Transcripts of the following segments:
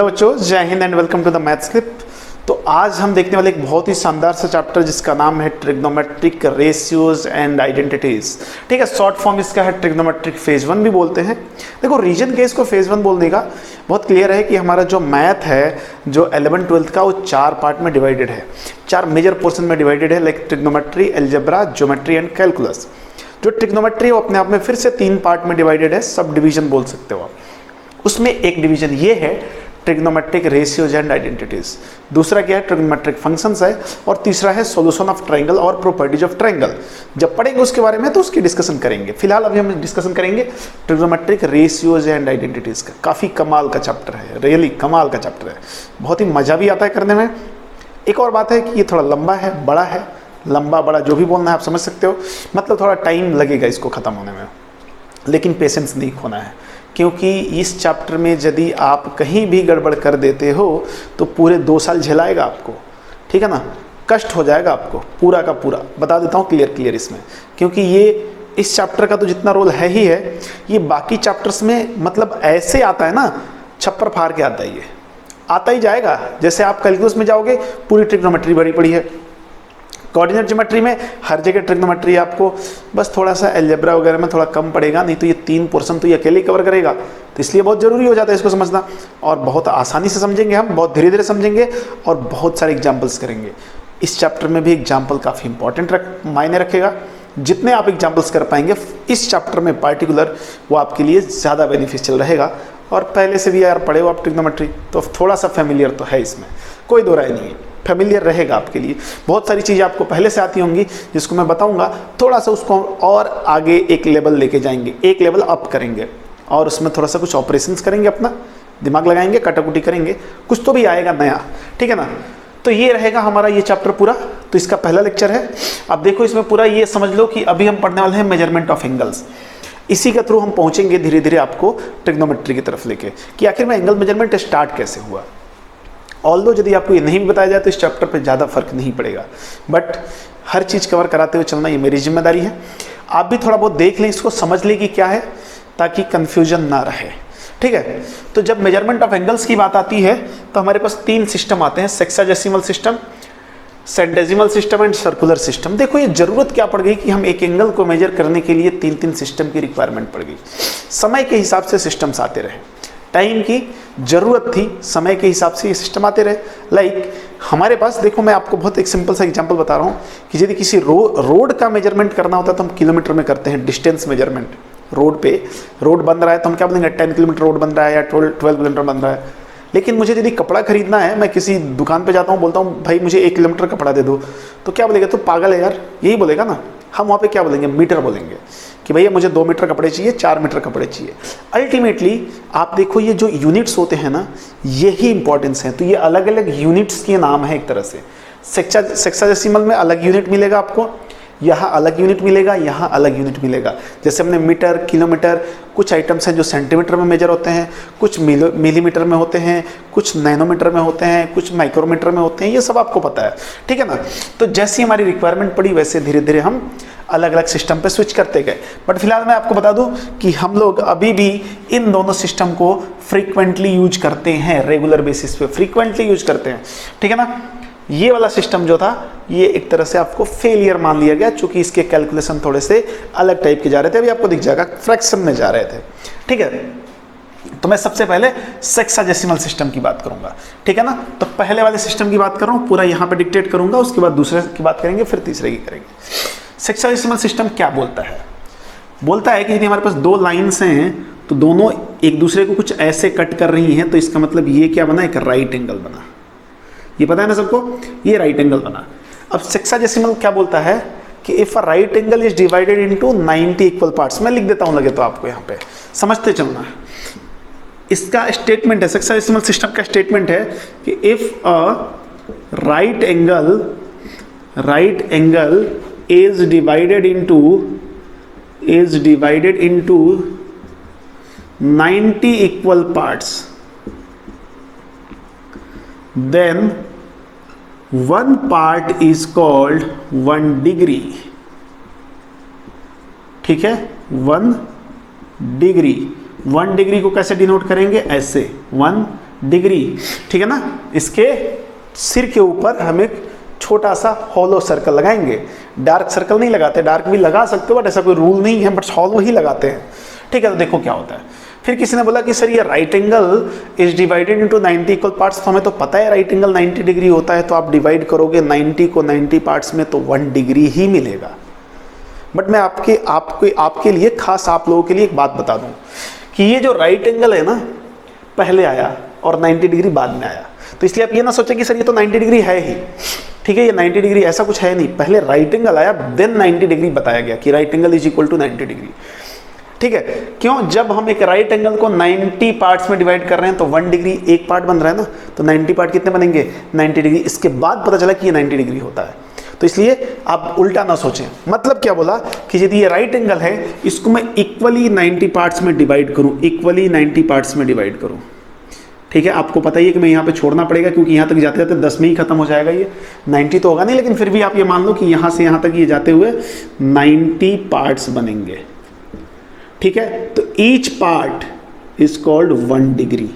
Hello बच्चों, जय हिंद and welcome to the maths clip. तो आज हम देखने वाले एक बहुत ही शानदार सा चैप्टर जिसका नाम है ट्रिग्नोमेट्रिक रेशियोज एंड आइडेंटिटीज। ठीक है, शॉर्ट फॉर्म इसका है ट्रिग्नोमेट्रिक फेज वन भी बोलते हैं। देखो, रीजन केस को फेज वन बोलने का बहुत क्लियर है कि हमारा जो मैथ है, जो 11th-12th का, वो 4 पार्ट में डिवाइडेड है, 4 मेजर पोर्शन में डिवाइडेड है, like trigonometry, algebra, geometry and calculus. जो ट्रिग्नोमेट्री है वो अपने आप में फिर से 3 पार्ट में डिवाइडेड है, सब डिवीजन बोल सकते हो आप। उसमें एक डिवीजन ये है ट्रिग्नोमेट्रिक रेशियोज एंड आइडेंटिटीज, दूसरा क्या है ट्रिग्नोमेट्रिक फंक्शंस है, और तीसरा है सॉल्यूशन ऑफ ट्रायंगल और प्रॉपर्टीज ऑफ ट्रायंगल। जब पढ़ेंगे उसके बारे में तो उसकी डिस्कशन करेंगे। फिलहाल अभी हम डिस्कशन करेंगे ट्रिग्नोमेट्रिक रेशियोज एंड आइडेंटिटीज का। काफ़ी कमाल का चैप्टर है, रियली कमाल का चैप्टर है, बहुत ही मज़ा भी आता है करने में। एक और बात है कि ये थोड़ा लंबा है, बड़ा है, लंबा बड़ा जो भी बोलना है आप समझ सकते हो, मतलब थोड़ा टाइम लगेगा इसको ख़त्म होने में, लेकिन पेशेंस नहीं खोना है, क्योंकि इस चैप्टर में यदि आप कहीं भी गड़बड़ कर देते हो तो पूरे 2 साल झेलाएगा आपको। ठीक है ना, कष्ट हो जाएगा आपको पूरा का पूरा। बता देता हूँ क्लियर इसमें, क्योंकि ये इस चैप्टर का तो जितना रोल है ही है, ये बाकी चैप्टर्स में मतलब ऐसे आता है ना, छप्पर फाड़ के आता है, ये आता ही जाएगा। जैसे आप कैलकुलस में जाओगे, पूरी ट्रिग्नोमेट्री भरी पड़ी है। कोऑर्डिनेट ज्योमेट्री में हर जगह ट्रिग्नोमेट्री आपको, बस थोड़ा सा अलजेब्रा वगैरह में थोड़ा कम पड़ेगा, नहीं तो ये 3 पोर्शन तो ये अकेले कवर करेगा। तो इसलिए बहुत ज़रूरी हो जाता है इसको समझना, और बहुत आसानी से समझेंगे हम, बहुत धीरे धीरे समझेंगे, और बहुत सारे एग्जाम्पल्स करेंगे। इस चैप्टर में भी एग्जाम्पल काफ़ी इंपॉर्टेंट मायने रखेगा। जितने आप एग्जाम्पल्स कर पाएंगे इस चैप्टर में पार्टिकुलर, वो आपके लिए ज़्यादा बेनिफिशियल रहेगा। और पहले से भी यार पढ़े हो आप ट्रिग्नोमेट्री, तो थोड़ा सा फेमिलियर तो है इसमें, कोई दो राय नहीं है, फेमिलियर रहेगा आपके लिए। बहुत सारी चीज़ें आपको पहले से आती होंगी जिसको मैं बताऊंगा, थोड़ा सा उसको और आगे एक लेवल लेके जाएंगे, एक लेवल अप करेंगे, और उसमें थोड़ा सा कुछ ऑपरेशंस करेंगे, अपना दिमाग लगाएंगे, कटाकुटी करेंगे, कुछ तो भी आएगा नया। ठीक है ना, तो ये रहेगा हमारा ये चैप्टर पूरा। तो इसका पहला लेक्चर है। अब देखो, इसमें पूरा ये समझ लो कि अभी हम पढ़ने वाले हैं मेजरमेंट ऑफ एंगल्स। इसी के थ्रू हम पहुंचेंगे धीरे धीरे आपको ट्रिग्नोमेट्री की तरफ लेके, कि आखिर में एंगल मेजरमेंट स्टार्ट कैसे हुआ। ऑल्दो यदि आपको ये नहीं भी बताया जाए तो इस चैप्टर पे ज़्यादा फर्क नहीं पड़ेगा, बट हर चीज़ कवर कराते हुए चलना ये मेरी जिम्मेदारी है। आप भी थोड़ा बहुत देख लें, इसको समझ लें कि क्या है, ताकि कन्फ्यूजन ना रहे। ठीक है, तो जब मेजरमेंट ऑफ एंगल्स की बात आती है तो हमारे पास 3 सिस्टम आते हैं, sexadecimal system, centesimal system and circular system. देखो, ये जरूरत क्या पड़ गई कि हम एक एंगल को मेजर करने के लिए 3 सिस्टम की रिक्वायरमेंट पड़ गई। समय के हिसाब से सिस्टम्स आते रहे, टाइम की जरूरत थी, समय के हिसाब से ये सिस्टम आते रहे। लाइक हमारे पास देखो, मैं आपको बहुत एक सिंपल सा एग्जांपल बता रहा हूँ कि यदि किसी रोड का मेजरमेंट करना होता है तो हम किलोमीटर में करते हैं, डिस्टेंस मेजरमेंट। रोड पे रोड बन रहा है तो हम क्या बोलेंगे, 10 किलोमीटर रोड बन रहा है या 12 किलोमीटर बन रहा है। लेकिन मुझे यदि कपड़ा खरीदना है, मैं किसी दुकान पे जाता हूँ, बोलता हूँ भाई मुझे 1 किलोमीटर कपड़ा दे दो, तो क्या बोलेगा, तो पागल है यार, यही बोलेगा ना। हम वहाँ पे क्या बोलेंगे, मीटर बोलेंगे, कि भैया मुझे 2 मीटर कपड़े चाहिए, 4 मीटर कपड़े चाहिए। अल्टीमेटली आप देखो, ये जो यूनिट्स होते हैं ना, यही इंपॉर्टेंस है। तो ये अलग अलग यूनिट्स के नाम है एक तरह से। सेक्साडेसिमल में अलग यूनिट मिलेगा आपको, यहाँ अलग यूनिट मिलेगा, यहाँ अलग यूनिट मिलेगा। जैसे हमने मीटर, किलोमीटर, कुछ आइटम्स हैं जो सेंटीमीटर में मेजर होते हैं, कुछ मिलीमीटर में होते हैं, कुछ नैनोमीटर में होते हैं, कुछ माइक्रोमीटर में होते हैं, ये सब आपको पता है। ठीक है ना, तो जैसी हमारी रिक्वायरमेंट पड़ी वैसे धीरे धीरे हम अलग अलग सिस्टम पे स्विच करते गए। बट फिलहाल मैं आपको बता दूं कि हम लोग अभी भी इन दोनों सिस्टम को फ्रीक्वेंटली यूज करते हैं, रेगुलर बेसिस पे फ्रीक्वेंटली यूज करते हैं। ठीक है ना, ये वाला सिस्टम जो था ये एक तरह से आपको फेलियर मान लिया गया, चूंकि इसके कैलकुलेशन थोड़े से अलग टाइप के जा रहे थे। अभी आपको दिख जाएगा, फ्रैक्शन में जा रहे थे। ठीक है, तो मैं सबसे पहले सेक्साडेसिमल सिस्टम की बात करूंगा। ठीक है ना, तो पहले वाले सिस्टम की बात कर रहा हूँ, पूरा यहाँ पे डिक्टेट करूंगा, उसके बाद दूसरे की बात करेंगे, फिर तीसरे की करेंगे। सेक्साडेसिमल सिस्टम क्या बोलता है, बोलता है कि यदि हमारे पास 2 लाइन्स हैं तो दोनों एक दूसरे को कुछ ऐसे कट कर रही हैं, तो इसका मतलब ये क्या बना, एक राइट एंगल बना। ये पता है ना सबको, ये राइट एंगल बना। अब सेक्साडेसिमल क्या बोलता है कि if a right angle is divided into 90 equal parts. मैं लिख देता हूं लगे तो आपको यहाँ पे समझते चलना है। इसका स्टेटमेंट है, सेक्साडेसिमल सिस्टम का स्टेटमेंट है कि if a right angle is divided into 90 equal parts, then one part is called 1 degree. ठीक है, 1 डिग्री। 1 डिग्री को कैसे डिनोट करेंगे, ऐसे 1 डिग्री, ठीक है ना। इसके सिर के ऊपर हम एक छोटा सा हॉलो सर्कल लगाएंगे, डार्क सर्कल नहीं लगाते, डार्क भी लगा सकते हो बट ऐसा कोई रूल नहीं है, बट हॉलो ही लगाते हैं, ठीक है। तो देखो क्या होता है। फिर किसी ने बोला कि सर ये right angle is divided into 90 equal parts, तो हमें तो पता है राइट एंगल 90 डिग्री होता है, तो आप डिवाइड करोगे 90 को 90 पार्ट्स में तो 1 डिग्री ही मिलेगा। बट मैं आपके लिए खास आप लोगों के लिए एक बात बता दूं कि ये जो राइट एंगल है ना पहले आया और 90 डिग्री बाद में आया, तो इसलिए आप ये ना सोचें कि सर ये तो 90 डिग्री है ही, ठीक है, ये 90 डिग्री ऐसा कुछ है नहीं, पहले राइट एंगल आया देन 90 डिग्री बताया गया कि right angle is equal to 90 degree, ठीक है। क्यों? जब हम एक राइट एंगल को 90 पार्ट्स में डिवाइड कर रहे हैं तो 1 डिग्री एक पार्ट बन रहा है ना, तो 90 पार्ट कितने बनेंगे? 90 डिग्री। इसके बाद पता चला कि ये 90 डिग्री होता है, तो इसलिए आप उल्टा ना सोचें। मतलब क्या बोला कि यदि ये राइट एंगल है इसको मैं इक्वली 90 पार्ट्स में डिवाइड करूं, इक्वली 90 पार्ट्स में डिवाइड करूं, ठीक है। आपको पता ही है कि मैं यहाँ पे छोड़ना पड़ेगा क्योंकि यहाँ तक जाते जाते 10 में ही खत्म हो जाएगा, ये 90 तो होगा नहीं, लेकिन फिर भी आप ये मान लो कि यहाँ से यहाँ तक ये जाते हुए 90 पार्ट्स बनेंगे, ठीक है। तो each part is called 1 degree,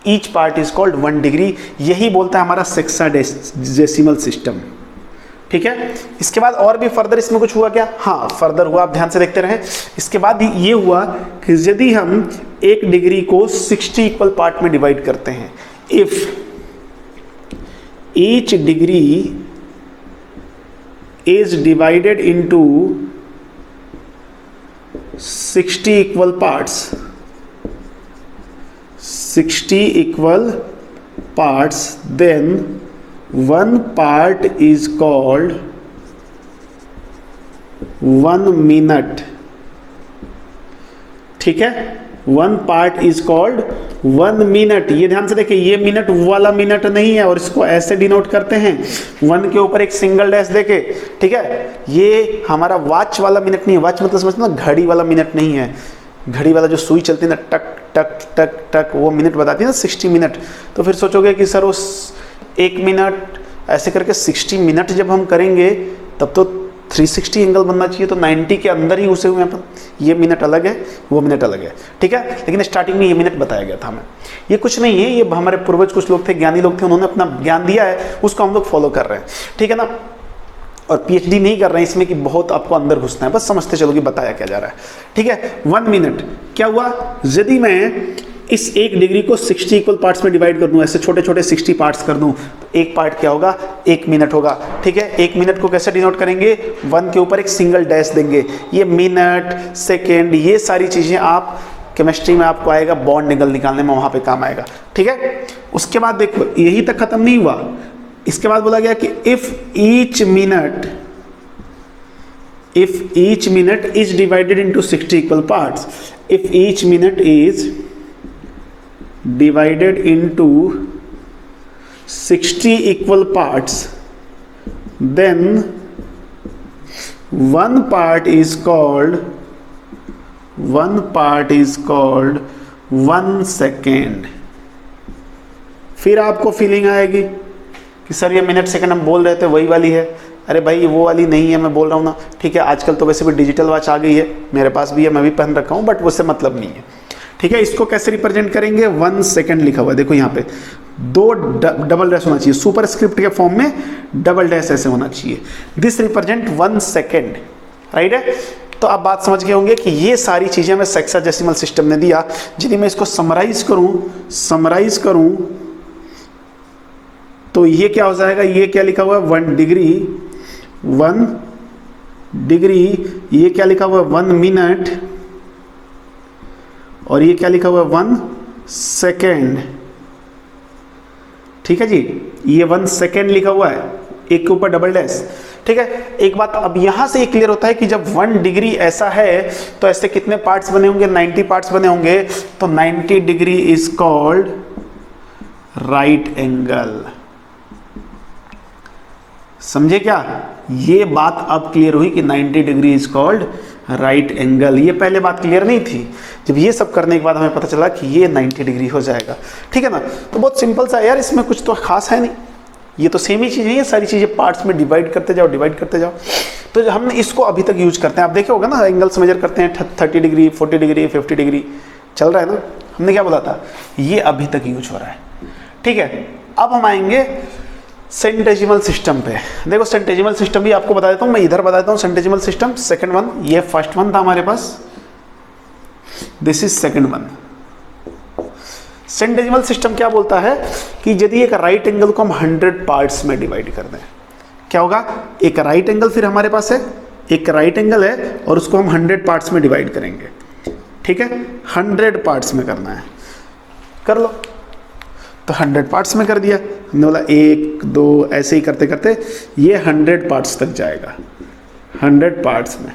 each part is called 1 degree, यही बोलता है हमारा हेक्साडेसिमल सिस्टम, ठीक है। इसके बाद और भी फर्दर इसमें कुछ हुआ क्या? हाँ, फर्दर हुआ, आप ध्यान से देखते रहें। इसके बाद ये हुआ कि यदि हम 1 डिग्री को 60 इक्वल पार्ट में डिवाइड करते हैं, if each degree is divided into 60 equal parts, 60 equal parts, then 1 part is called 1 minute, ठीक है। 1 पार्ट is called 1 मिनट। ये ध्यान से देखिए, ये मिनट वाला मिनट नहीं है और इसको ऐसे डिनोट करते हैं 1 के ऊपर एक सिंगल डैश देके, ठीक है। ये हमारा वॉच वाला मिनट नहीं है, वॉच मतलब समझते ना, घड़ी वाला मिनट नहीं है, घड़ी वाला जो सुई चलती है ना टक टक टक टक, वो मिनट बताती है ना 60 मिनट। तो फिर सोचोगे कि सर उस 1 मिनट ऐसे करके 60 मिनट जब हम करेंगे तब तो 360 एंगल बनना चाहिए, तो 90 के अंदर ही घुसे हुए हैं अपन, ये मिनट अलग है वो मिनट अलग है, ठीक है। लेकिन स्टार्टिंग में ये मिनट बताया गया था हमें, ये कुछ नहीं है, ये हमारे पूर्वज कुछ लोग थे, ज्ञानी लोग थे, उन्होंने अपना ज्ञान दिया है, उसको हम लोग फॉलो कर रहे हैं, ठीक है ना। और पीएचडी नहीं कर रहे हैं इसमें कि बहुत आपको अंदर घुसना है, बस समझते चलो कि बताया क्या जा रहा है, ठीक है। 1 मिनट क्या हुआ, यदि मैं इस 1 डिग्री को 60 इक्वल पार्ट्स में डिवाइड कर दूं, ऐसे छोटे छोटे 60 पार्ट्स कर दूं, तो एक पार्ट क्या होगा? 1 मिनट होगा, ठीक है। 1 मिनट को कैसे डिनोट करेंगे? 1 के ऊपर एक सिंगल डैश देंगे। ये मिनट, सेकेंड, ये सारी चीज़ें आप केमिस्ट्री में आपको आएगा, बॉन्ड एंगल निकालने में वहाँ पे काम आएगा, ठीक है। उसके बाद देखो, यही तक खत्म नहीं हुआ, इसके बाद बोला गया कि if each minute is divided into 60 equal parts, if each minute is divided into 60 equal parts, then 1 part is called 1 second। फिर आपको फीलिंग आएगी कि सर ये मिनट सेकंड हम बोल रहे थे वही वाली है। अरे भाई ये वो वाली नहीं है, मैं बोल रहा हूँ ना, ठीक है। आजकल तो वैसे भी डिजिटल वॉच आ गई है, मेरे पास भी है, मैं भी पहन रखा हूँ, बट उससे मतलब नहीं है, ठीक है। इसको कैसे रिप्रेजेंट करेंगे? 1 सेकेंड लिखा हुआ है, देखो यहाँ पे 2 डबल डैश होना चाहिए, सुपर स्क्रिप्ट के फॉर्म में डबल डैश ऐसे होना चाहिए। दिस रिप्रेजेंट 1 सेकेंड, राइट है। तो आप बात समझ गए होंगे कि ये सारी चीजें हमें हेक्साडेसिमल सिस्टम ने दिया। यदि मैं इसको समराइज करूं तो ये क्या हो जाएगा? ये क्या लिखा हुआ है? 1 डिग्री, ये क्या लिखा हुआ है? 1 मिनट, और ये क्या लिखा हुआ है? 1 सेकेंड, ठीक है जी। ये 1 सेकेंड लिखा हुआ है, एक के ऊपर डबल डैश, ठीक है। एक बात अब यहां से ये क्लियर होता है कि जब 1 डिग्री ऐसा है तो ऐसे कितने पार्ट्स बने होंगे? 90 पार्ट्स बने होंगे, तो 90 degree is called right angle. समझे क्या? ये बात अब क्लियर हुई कि 90 degree is called right angle. ये पहले बात क्लियर नहीं थी, जब ये सब करने के बाद हमें पता चला कि ये 90 डिग्री हो जाएगा, ठीक है ना। तो बहुत सिंपल सा यार, इसमें कुछ तो खास है नहीं, ये तो सेम ही चीज़ है, ये सारी चीज़ें पार्ट्स में डिवाइड करते जाओ। तो हमने इसको अभी तक यूज करते हैं, आप देखे होगा ना, एंगल्स मेजर करते हैं 30 डिग्री, 40 डिग्री, 50 डिग्री चल रहा है ना, हमने क्या बोला था, ये अभी तक यूज हो रहा है। ठीक है, अब हम आएंगे सेंटेजिमल सिस्टम पे। देखो सेंटेजिमल सिस्टम भी आपको बता देता हूँ, मैं इधर बता देता हूँ सेंटेजिमल सिस्टम। सेकंड वन, ये फर्स्ट वन था हमारे पास, this is second one. Centesimal system क्या बोलता है कि यदि एक राइट एंगल को हम 100 पार्ट्स में डिवाइड कर दें, क्या होगा, एक राइट एंगल फिर हमारे पास है, एक राइट एंगल है और उसको हम 100 पार्ट्स में डिवाइड करेंगे। ठीक है, 100 पार्ट्स में करना है, कर लो। तो 100 पार्ट्स में कर दिया हमने, बोला 1 2 ऐसे ही करते करते ये 100 पार्ट्स तक जाएगा, 100 पार्ट्स में।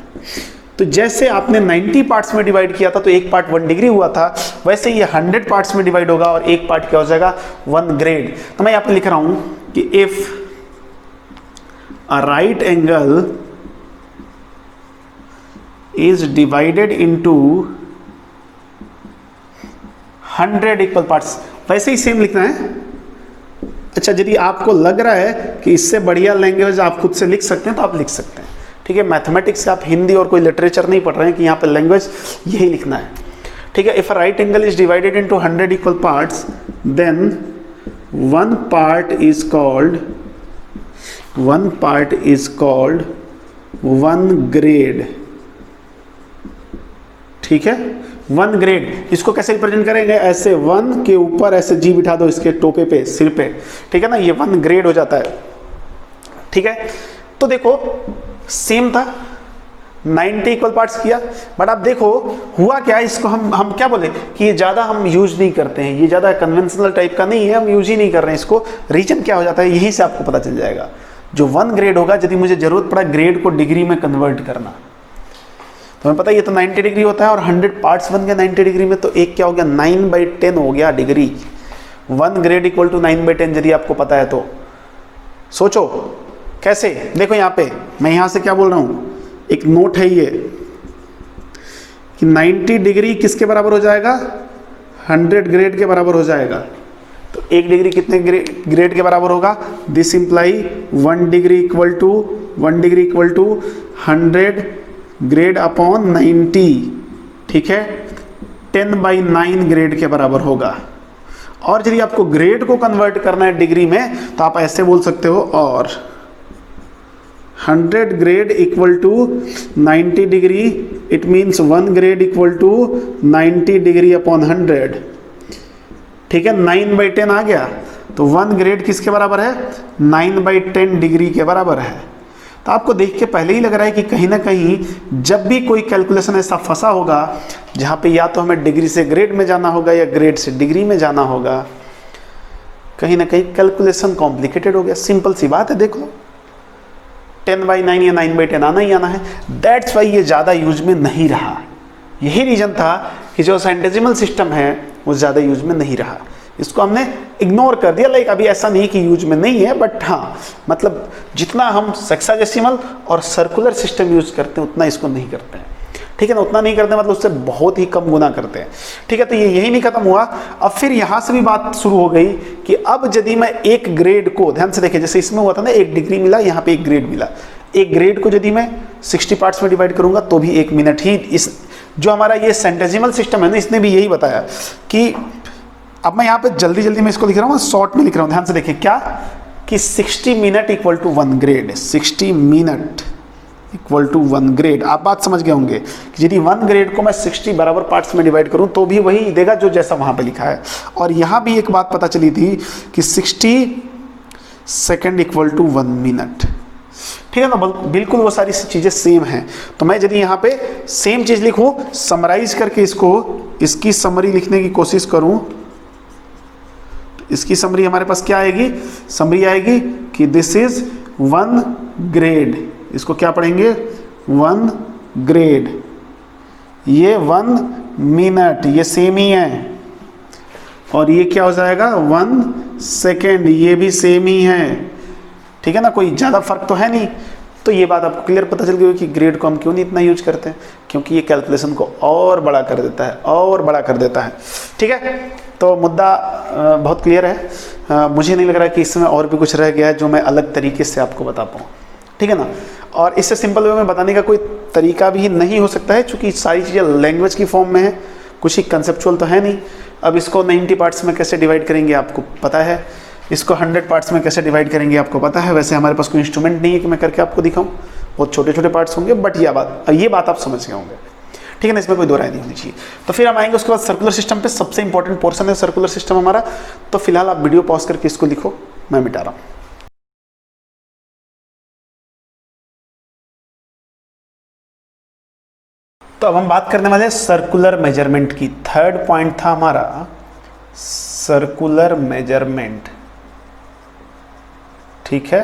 तो जैसे आपने 90 पार्ट्स में डिवाइड किया था तो एक पार्ट 1 डिग्री हुआ था, वैसे ये 100 पार्ट्स में डिवाइड होगा और एक पार्ट क्या हो जाएगा, 1 ग्रेड। तो मैं यहाँ पे लिख रहा हूं कि if a right angle is divided into 100 equal parts, वैसे ही सेम लिखना है। अच्छा, यदि आपको लग रहा है कि इससे बढ़िया लैंग्वेज आप खुद से लिख सकते हैं तो आप लिख सकते हैं। ठीक है, मैथमेटिक्स से आप हिंदी और कोई लिटरेचर नहीं पढ़ रहे हैं कि यहाँ पे लैंग्वेज यही लिखना है। ठीक है, if a right angle is divided into 100 equal parts then one part is called 1 grade. ठीक है, 1 ग्रेड। इसको कैसे रिप्रेजेंट करेंगे, ऐसे 1 के ऊपर ऐसे जी बिठा दो इसके टोपे पे, सिर पे। ठीक है ना, ये 1 ग्रेड हो जाता है। ठीक है, तो देखो सेम था, 90 इक्वल पार्ट्स किया, बट आप देखो हुआ क्या, इसको हम क्या बोले कि ये ज़्यादा हम यूज नहीं करते हैं, ये ज़्यादा कन्वेंशनल टाइप का नहीं है, हम यूज ही नहीं कर रहे हैं इसको। रीजन क्या हो जाता है, यहीं से आपको पता चल जाएगा। जो 1 ग्रेड होगा, यदि मुझे जरूरत पड़ा ग्रेड को डिग्री में कन्वर्ट करना, तो हमें पता है ये तो 90 डिग्री होता है और 100 पार्ट्स बन गए 90 डिग्री में, तो एक क्या हो गया, 9/10 हो गया डिग्री। 1 ग्रेड इक्वल टू 9/10 यदि आपको पता है तो सोचो कैसे। देखो यहाँ पे मैं यहाँ से क्या बोल रहा हूँ, एक नोट है ये कि 90 डिग्री किसके बराबर हो जाएगा, 100 ग्रेड के बराबर हो जाएगा। तो 1 डिग्री कितने ग्रेड के बराबर होगा, this imply 1 degree equal to 100 grade upon 90। ठीक है, 10/9 ग्रेड के बराबर होगा। और यदि आपको ग्रेड को कन्वर्ट करना है डिग्री में तो आप ऐसे बोल सकते हो, और 100 grade equal to 90 degree, it means 1 grade equal to 90 degree upon 100। ठीक है, 9/10 आ गया, तो 1 ग्रेड किसके बराबर है, 9/10 डिग्री के बराबर है। तो आपको देख के पहले ही लग रहा है कि कहीं ना कहीं जब भी कोई कैलकुलेशन ऐसा फंसा होगा जहाँ पे या तो हमें डिग्री से ग्रेड में जाना होगा या ग्रेड से डिग्री में जाना होगा, कहीं ना कहीं कैलकुलेशन कॉम्प्लिकेटेड हो गया। सिंपल सी बात है, देख लो 10/9 या 9/10 आना ही आना है। दैट्स वाई ये ज़्यादा यूज में नहीं रहा। यही रीज़न था कि जो सेंटेजिमल सिस्टम है वो ज़्यादा यूज में नहीं रहा, इसको हमने इग्नोर कर दिया। लाइक अभी ऐसा नहीं कि यूज में नहीं है, बट हाँ मतलब जितना हम सेक्साडेसिमल और सर्कुलर सिस्टम यूज करते हैं उतना इसको नहीं करते हैं। ठीक है ना, उतना नहीं करते मतलब उससे बहुत ही कम गुना करते हैं। ठीक है, तो ये यही नहीं खत्म हुआ, अब फिर यहाँ से भी बात शुरू हो गई कि अब यदि मैं एक ग्रेड को, ध्यान से देखिए, जैसे इसमें हुआ था ना 1 डिग्री मिला, यहाँ पे 1 ग्रेड मिला। एक ग्रेड को यदि मैं 60 पार्ट्स में डिवाइड करूंगा तो भी 1 मिनट ही। इस जो हमारा ये सेंटेजिमल सिस्टम है ना, इसने भी यही बताया कि अब मैं यहाँ पे जल्दी जल्दी में इसको लिख रहा हूँ, शॉर्ट में लिख रहा हूँ, ध्यान से देखिए क्या कि 60 minute equal to 1 grade, 60 minute equal to 1 grade. आप बात समझ गए होंगे कि यदि 1 ग्रेड को मैं 60 बराबर पार्ट्स में डिवाइड करूं तो भी वही देगा जो जैसा वहां पे लिखा है। और यहाँ भी एक बात पता चली थी कि 60 सेकेंड इक्वल टू 1 मिनट। ठीक है ना, बिल्कुल वो सारी चीज़ें सेम हैं। तो मैं यदि यहाँ पे सेम चीज़ लिखूँ, समराइज करके इसकी समरी लिखने की कोशिश करूँ, इसकी समरी हमारे पास क्या आएगी, समरी आएगी कि दिस इज 1 ग्रेड। इसको क्या पढ़ेंगे, 1 ग्रेड, ये 1 मिनट, ये सेम ही है। और ये क्या हो जाएगा 1 सेकेंड, ये भी सेम ही है। ठीक है ना, कोई ज़्यादा फर्क तो है नहीं। तो ये बात आपको क्लियर पता चल गई कि ग्रेड को हम क्यों नहीं इतना यूज करते हैं, क्योंकि ये कैलकुलेशन को और बड़ा कर देता है, और बड़ा कर देता है। ठीक है, तो मुद्दा बहुत क्लियर है। मुझे नहीं लग रहा है कि इसमें और भी कुछ रह गया है जो मैं अलग तरीके से आपको बता पाऊँ। ठीक है ना, और इससे सिंपल वे में बताने का कोई तरीका भी नहीं हो सकता है, क्योंकि सारी चीज़ें लैंग्वेज की फॉर्म में है, कुछ ही कंसेप्चुअल तो है नहीं। अब इसको 90 पार्ट्स में कैसे डिवाइड करेंगे आपको पता है, इसको 100 पार्ट्स में कैसे डिवाइड करेंगे आपको पता है। वैसे हमारे पास कोई इंस्ट्रूमेंट नहीं है कि मैं करके आपको दिखाऊं, बहुत छोटे छोटे पार्ट्स होंगे, बट ये बात आप समझ गए होंगे, ठीक है ना, इसमें कोई दो राय नहीं होनी चाहिए। तो फिर हम आएंगे उसके बाद सर्कुलर सिस्टम पे, सबसे इंपॉर्टेंट पोर्शन है सर्कुलर सिस्टम हमारा। तो फिलहाल आप वीडियो पॉज करके इसको लिखो, मैं मिटा रहा हूँ। तो अब हम बात करने वाले हैं सर्कुलर मेजरमेंट की। थर्ड पॉइंट था हमारा सर्कुलर मेजरमेंट, ठीक है।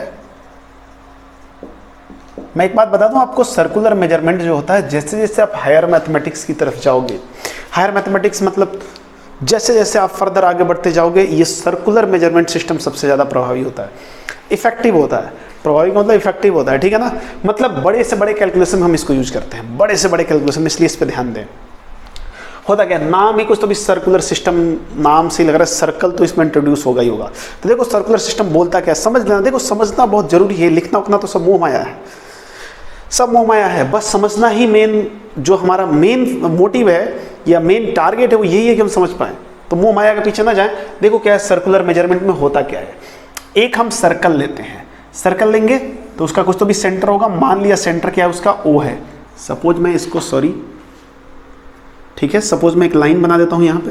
मैं एक बात बता दूं आपको, सर्कुलर मेजरमेंट जो होता है, जैसे जैसे आप हायर मैथमेटिक्स की तरफ जाओगे, हायर मैथमेटिक्स मतलब जैसे जैसे आप फर्दर आगे बढ़ते जाओगे, ये सर्कुलर मेजरमेंट सिस्टम सबसे ज़्यादा प्रभावी होता है, इफेक्टिव होता है। प्रभावी का मतलब इफेक्टिव होता है, ठीक है ना। मतलब बड़े से बड़े कैलकुलेशन में हम इसको यूज करते हैं, बड़े से बड़े कैलकुलेशन में, इसलिए इस पर ध्यान दें। होता क्या, नाम ही कुछ तो भी सर्कुलर सिस्टम नाम से लग रहा है, सर्कल तो इसमें इंट्रोड्यूस होगा ही होगा। तो देखो सर्कुलर सिस्टम बोलता क्या, समझ लेना। देखो समझना बहुत जरूरी है, लिखना उखना तो सब मोह माया है, सब मोह माया है। बस समझना ही मेन, जो हमारा मेन मोटिव है या मेन टारगेट है वो यही है कि हम समझ पाए, तो मोह माया के पीछे ना जाए। देखो क्या है सर्कुलर मेजरमेंट में होता क्या है, एक हम सर्कल लेते हैं, सर्कल लेंगे तो उसका कुछ तो भी सेंटर होगा। मान लिया सेंटर क्या है उसका, O है। सपोज मैं इसको ठीक है, सपोज मैं एक लाइन बना देता हूं यहां पे,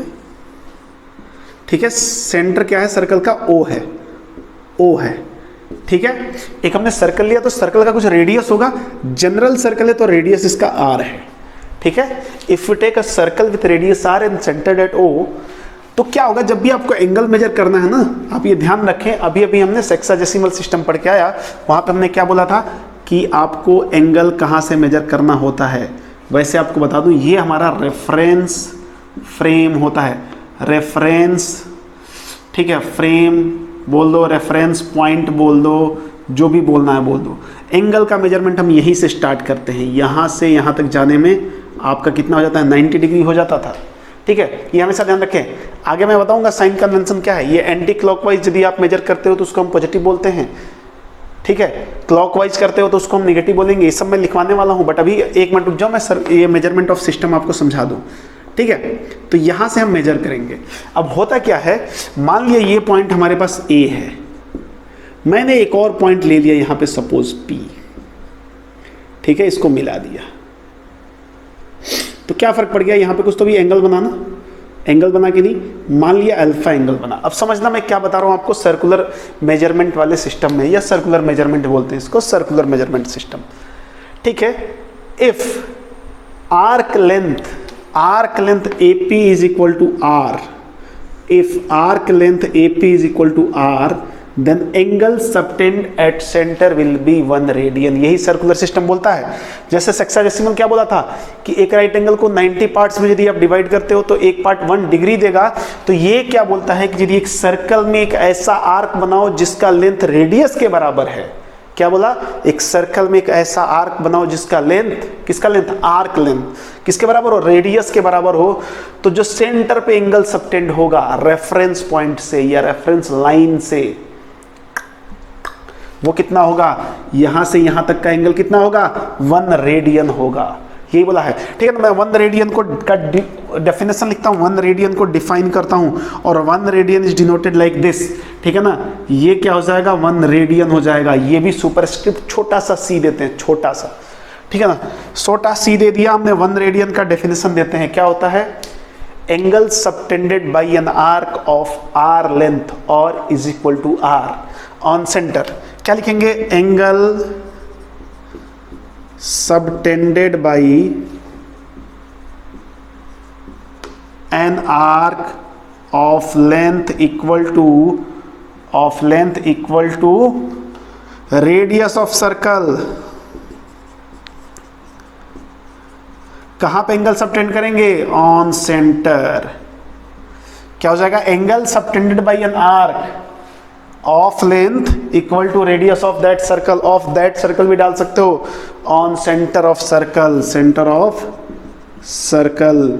ठीक है। सेंटर क्या है सर्कल का, O है, O है, ठीक है। एक हमने सर्कल लिया तो सर्कल का कुछ रेडियस होगा, जनरल सर्कल है तो रेडियस इसका R है, ठीक है। If you take a circle with radius R and centred at O, तो क्या होगा, जब भी आपको एंगल मेजर करना है ना, आप ये ध्यान रखें, अभी अभी हमने सेक्साडेसिमल सिस्टम पढ़ के आया, वहां पे हमने क्या बोला था कि आपको एंगल कहां से मेजर करना होता है। वैसे आपको बता दूं, ये हमारा रेफरेंस फ्रेम होता है, रेफरेंस, ठीक है, फ्रेम बोल दो, रेफरेंस पॉइंट बोल दो, जो भी बोलना है बोल दो। एंगल का मेजरमेंट हम यहीं से स्टार्ट करते हैं, यहां से यहां तक जाने में आपका कितना हो जाता है, 90 डिग्री हो जाता था, ठीक है। ये हमेशा ध्यान रखें। आगे मैं बताऊंगा साइन कन्वेंशन क्या है। ये एंटी क्लॉकवाइज यदि आप मेजर करते हो तो उसको हम पॉजिटिव बोलते हैं, ठीक है। क्लॉकवाइज करते हो तो उसको हम नेगेटिव बोलेंगे। ये सब मैं लिखवाने वाला हूं, बट अभी एक मिनट रुक जाओ, मैं ये मेजरमेंट ऑफ सिस्टम आपको समझा दूं, ठीक है। तो यहां से हम मेजर करेंगे। अब होता क्या है, मान लिया ये पॉइंट हमारे पास A है, मैंने एक और पॉइंट ले लिया यहां पे सपोज P, ठीक है, इसको मिला दिया, तो क्या फर्क पड़ गया, यहां पे कुछ तो भी एंगल बनाना, एंगल बना कि नहीं, मान लिया अल्फा एंगल बना। अब समझना मैं क्या बता रहा हूं आपको, सर्कुलर मेजरमेंट वाले सिस्टम में, या सर्कुलर मेजरमेंट बोलते हैं इसको, सर्कुलर मेजरमेंट सिस्टम, ठीक है। If arc length AP is equal to R, if arc length AP is equal to R, then angle subtend at centre will be 1 radian. यही circular system बोलता है। जैसे sexagesimal क्या बोला था कि एक राइट एंगल को 90 पार्ट्स में यदि आप डिवाइड करते हो तो एक पार्ट 1 डिग्री देगा। तो ये क्या बोलता है कि यदि एक सर्कल में एक ऐसा आर्क बनाओ जिसका लेंथ रेडियस के बराबर है, क्या बोला, एक सर्कल में एक ऐसा आर्क बनाओ जिसका लेंथ, किसका लेंथ, आर्क लेंथ किसके बराबर हो, रेडियस के बराबर हो, तो जो सेंटर पे एंगल सबटेंड होगा रेफरेंस पॉइंट से या रेफरेंस लाइन से, वो कितना होगा, यहां से यहां तक का एंगल कितना होगा, 1 रेडियन होगा। यही बोला है, ठीक है ना। मैं 1 रेडियन को का डेफिनेशन लिखता हूं, 1 रेडियन को डिफाइन करता हूं, और 1 radian is denoted like this, ठीक है ना। ये क्या हो जाएगा, 1 रेडियन हो जाएगा। ये भी सुपरस्क्रिप्ट छोटा सा c देते हैं, छोटा सा, ठीक है ना, छोटा c दे दिया हमने। 1 रेडियन का डेफिनेशन देते हैं, क्या होता है, angle subtended by an arc of R length और is equal to R on centre. क्या लिखेंगे, angle subtended by an arc of length equal to radius of circle. कहां पे एंगल सबटेंड करेंगे, ऑन सेंटर। क्या हो जाएगा, angle subtended by an arc of length equal to radius of that circle, of that circle भी डाल सकते हो, on centre of circle, centre of circle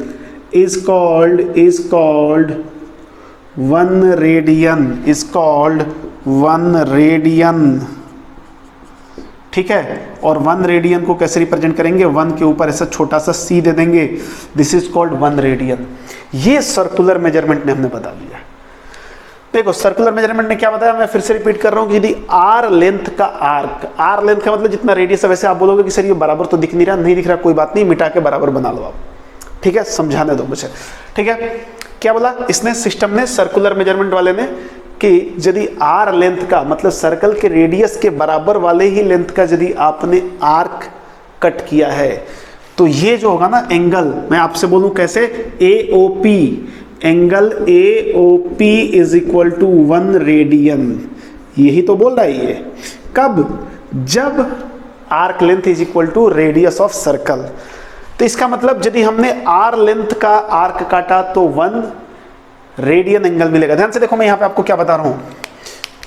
is called 1 radian, is called 1 radian, ठीक है। और 1 रेडियन को कैसे रिप्रेजेंट करेंगे, 1 के ऊपर ऐसा छोटा सा c दे देंगे, दिस इज कॉल्ड 1 रेडियन। ये सर्कुलर मेजरमेंट ने हमने बता दिया। देखो सर्कुलर मेजरमेंट ने क्या बताया, मैं फिर से रिपीट कर रहा हूँ कि यदि आर लेंथ का आर्क, आर लेंथ का मतलब जितना रेडियस है, वैसे आप बोलोगे कि सर ये बराबर तो दिख नहीं रहा, नहीं दिख रहा कोई बात नहीं, मिटा के बराबर बना लो आप, ठीक है, समझाने दो मुझे, ठीक है। क्या बोला इसने, सिस्टम ने, सर्कुलर मेजरमेंट वाले ने, कि यदि आर लेंथ का मतलब सर्कल के रेडियस के बराबर वाले ही लेंथ का यदि आपने आर्क कट किया है, तो ये जो होगा ना एंगल, मैं आपसे बोलूं कैसे, AOP, angle AOP is equal to 1 radian, यही तो बोल रहा है ये। कब, जब arc length is equal to radius of circle. तो इसका मतलब यदि हमने आर लेंथ का आर्क काटा तो 1 रेडियन एंगल मिलेगा। ध्यान से देखो, मैं यहां पे आपको क्या बता रहा हूं,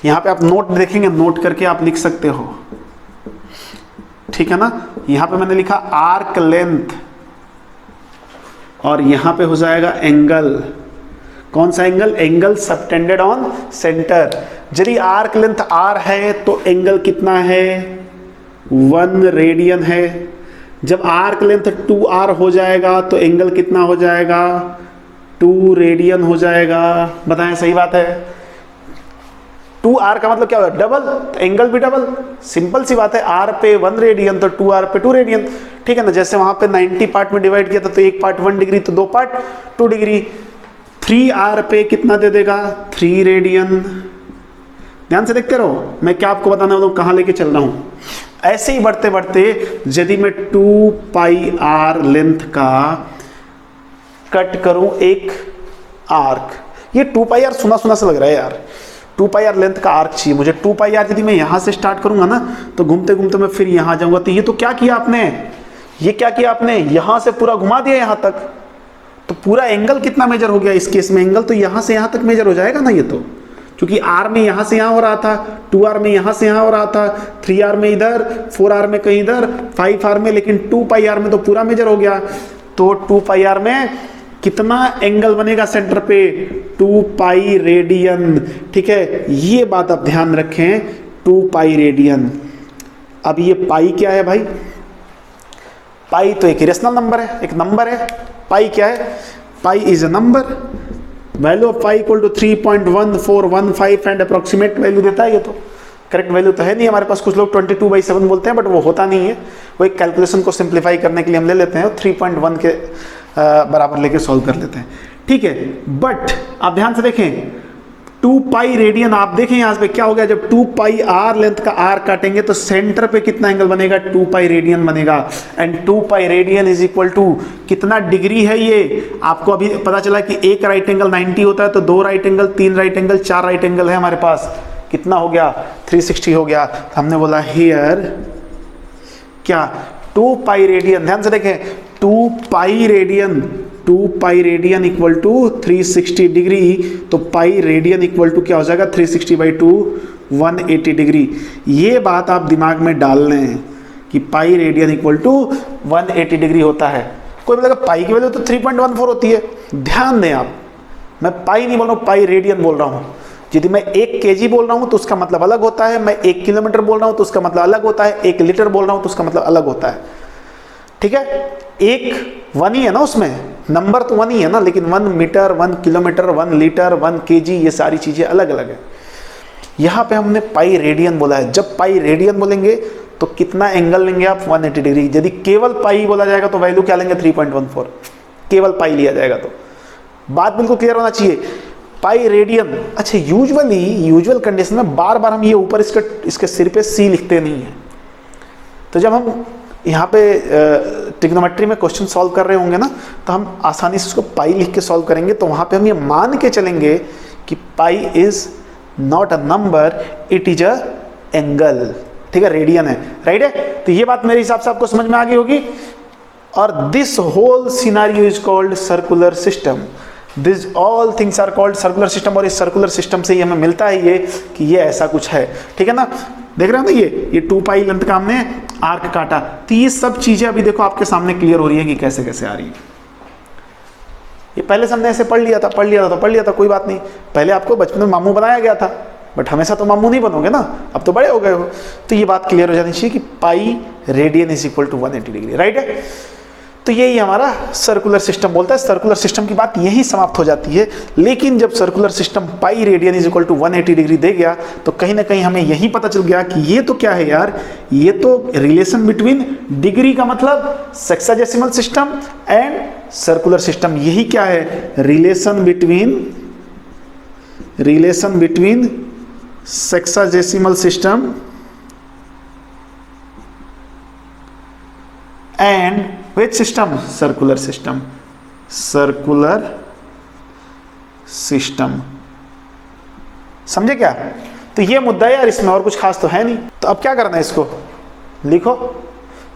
यहां पे आप नोट देखेंगे, नोट करके आप लिख सकते हो, ठीक है ना। यहां पे मैंने लिखा आर्क लेंथ और यहां पे हो जाएगा एंगल, कौन सा angle, angle subtended on centre. यदि आर्क लेंथ r है तो एंगल कितना है, 1 रेडियन है। जब आर्क लेंथ 2r हो जाएगा तो एंगल कितना हो जाएगा, 2 रेडियन हो जाएगा। बताएं सही बात है। 2r का मतलब क्या होगा, डबल, तो एंगल भी डबल, सिंपल सी बात है। r पे 1 रेडियन तो 2r पे 2 रेडियन, ठीक है ना। जैसे वहां पे 90 पार्ट में डिवाइड किया था तो एक पार्ट 1 डिग्री तो 2 पार्ट 2 डिग्री। 3r पे कितना दे देगा, 3 रेडियन। ध्यान से देखते रहो, मैं क्या आपको बताना वाला हूं, कहां लेके चल रहा हूं। ऐसे ही बढ़ते बढ़ते यदि मैं 2 पाई r लेंथ का कट करूं एक आर्क, ये 2 पाई r सुना सुना सा लग रहा है यार, 2 पाई r लेंथ का आर्क चाहिए मुझे। 2 पाई r यदि मैं यहां से स्टार्ट करूंगा ना तो घूमते घूमते मैं फिर यहां जाऊंगा, तो ये तो क्या किया आपने, ये क्या किया आपने, यहां से पूरा घुमा दिया यहां तक, तो पूरा एंगल कितना मेजर हो गया इस केस में, एंगल तो यहां से यहां तक मेजर हो जाएगा ना ये तो, क्योंकि r में यहां से यहां हो रहा था, 2r में यहां से यहां हो रहा था, 3r में इधर, 4r में कहीं इधर, 5r में, लेकिन 2 पाई r में तो पूरा मेजर हो गया। तो 2 पाई r में कितना एंगल बनेगा सेंटर पे, 2 पाई रेडियन, ठीक है। ये बात आप ध्यान रखें, 2 पाई रेडियन। अब ये पाई क्या है भाई, पाई तो एक इरेशनल नंबर है, एक नंबर है। पाई क्या है, pi is a number, value of pi equal to 3.1415 and approximate value देता है। ये तो करेक्ट वैल्यू तो है नहीं हमारे पास, कुछ लोग 22/7 बोलते हैं, बट वो होता नहीं है, वो एक कैलकुलेशन को सिंप्लीफाई करने के लिए हम ले लेते हैं, 3.1 के बराबर लेके सॉल्व कर लेते हैं, ठीक है। बट आप ध्यान से देखें, 2 पाई रेडियन, आप देखें यहां पे क्या हो गया, जब 2 पाई r लेंथ का r काटेंगे तो सेंटर पे कितना एंगल बनेगा, 2 पाई रेडियन बनेगा। And 2 pi radian is equal to कितना डिग्री है, ये आपको अभी पता चला कि एक राइट एंगल 90 होता है, तो 2 right angle, 3 right angle, 4 right angle है हमारे पास, कितना हो गया, 360 हो गया। हमने बोला हियर क्या, 2 पाई रेडियन, ध्यान से देखें, 2 pi radian, 2 pi radian equal to 360 degree, तो पाई रेडियन इक्वल टू क्या हो जाएगा, 360/2 180 डिग्री। ये बात आप दिमाग में डाल लें कि pi radian equal to 180 degree होता है। कोई बोलेगा पाई की वैल्यू तो 3.14 होती है, ध्यान दें आप, मैं पाई नहीं बोल रहा हूँ, पाई रेडियन बोल रहा हूँ। यदि मैं 1 kg बोल रहा हूँ तो उसका मतलब अलग होता है, मैं 1 किलोमीटर बोल रहा हूँ तो उसका मतलब अलग होता है, 1 लीटर बोल रहा हूँ तो उसका मतलब अलग होता है, ठीक है। एक 1 ही है ना, उसमें नंबर तो 1 ही है ना, लेकिन 1 मीटर, 1 किलोमीटर, 1 लीटर, 1 kg, ये सारी चीजें अलग अलग है। यहाँ पे हमने पाई रेडियन बोला है, जब पाई रेडियन बोलेंगे तो कितना एंगल लेंगे आप, 180 डिग्री। यदि केवल पाई बोला जाएगा तो वैल्यू क्या लेंगे, 3.14, केवल पाई लिया जाएगा तो। बात बिल्कुल क्लियर होना चाहिए, पाई रेडियन। अच्छा, यूजुअल कंडीशन में बार बार हम ये ऊपर इसके सिर पे c लिखते नहीं है, तो जब हम यहाँ पे ट्रिग्नोमेट्री में क्वेश्चन सॉल्व कर रहे होंगे ना, तो हम आसानी से उसको पाई लिख के सॉल्व करेंगे, तो वहाँ पे हम ये मान के चलेंगे कि pi is not a number, it is a angle, ठीक है, रेडियन है, राइट है। तो ये बात मेरे हिसाब से आपको समझ में आ गई होगी। और this whole scenario is called circular system, this all things are called circular system. और इस सर्कुलर सिस्टम से ही हमें मिलता है ये कि ये ऐसा कुछ है, ठीक है ना। देख रहे हो ना, ये 2 पाई लेंथ का हमने आर्क काटा, तो ये सब चीजें अभी देखो आपके सामने क्लियर हो रही है कि कैसे कैसे आ रही है। ये पहले से हमने ऐसे पढ़ लिया था, कोई बात नहीं, पहले आपको बचपन में मामू बनाया गया था, बट हमेशा तो मामू नहीं बनोगे ना, अब तो बड़े हो गए हो। तो ये बात क्लियर हो जानी चाहिए कि pi radian is equal to 180 degree, right है। तो यही हमारा सर्कुलर सिस्टम बोलता है। सर्कुलर सिस्टम की बात यही समाप्त हो जाती है। लेकिन जब circular system pi radian is equal to 180 degree दे गया तो कहीं ना कहीं हमें यही पता चल गया कि ये तो क्या है यार, ये तो रिलेशन बिटवीन डिग्री का मतलब sexagesimal system and circular system, यही क्या है, relation between sexagesimal system and which system, circular system, circular system. समझे क्या? तो ये मुद्दा है यार, इसमें और कुछ खास तो है नहीं। तो अब क्या करना है, इसको लिखो,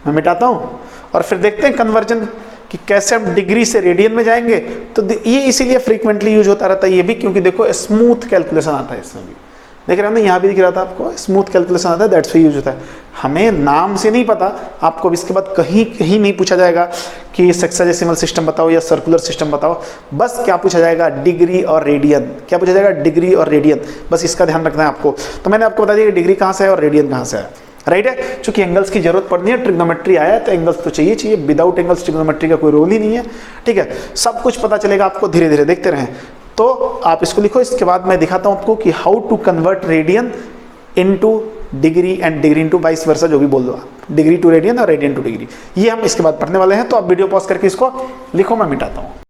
मैं मिटाता हूं और फिर देखते हैं कन्वर्जन कि कैसे हम डिग्री से रेडियन में जाएंगे। तो ये इसीलिए फ्रीक्वेंटली यूज होता रहता है ये भी, क्योंकि देखो स्मूथ कैलकुलेशन आता है इसमें भी, देख रहे हो ना, यहाँ भी दिख रहा था आपको स्मूथ कैलकुलेशन आता है, दैट्स यूज होता है। हमें नाम से नहीं पता, आपको इसके बाद कहीं नहीं पूछा जाएगा कि सेक्साडेसिमल सिस्टम बताओ या सर्कुलर सिस्टम बताओ, बस क्या पूछा जाएगा, डिग्री और रेडियन। क्या पूछा जाएगा, डिग्री और रेडियन, बस इसका ध्यान रखना है आपको। तो मैंने आपको बता दिया कि डिग्री कहाँ से है और रेडियन कहाँ से है, राइट है। चूंकि एंगल्स की जरूरत पड़नी है, ट्रिग्नोमेट्री आया तो एंगल्स तो चाहिए, विदाउट एंगल्स ट्रिग्नोमेट्री का कोई रोल ही नहीं है, ठीक है। सब कुछ पता चलेगा आपको, धीरे धीरे देखते रहें। तो आप इसको लिखो, इसके बाद मैं दिखाता हूं आपको कि how to convert radian into degree and degree into vice versa, जो भी बोल दो आप, डिग्री टू रेडियन और रेडियन टू डिग्री, ये हम इसके बाद पढ़ने वाले हैं। तो आप वीडियो पॉज करके इसको लिखो, मैं मिटाता हूं।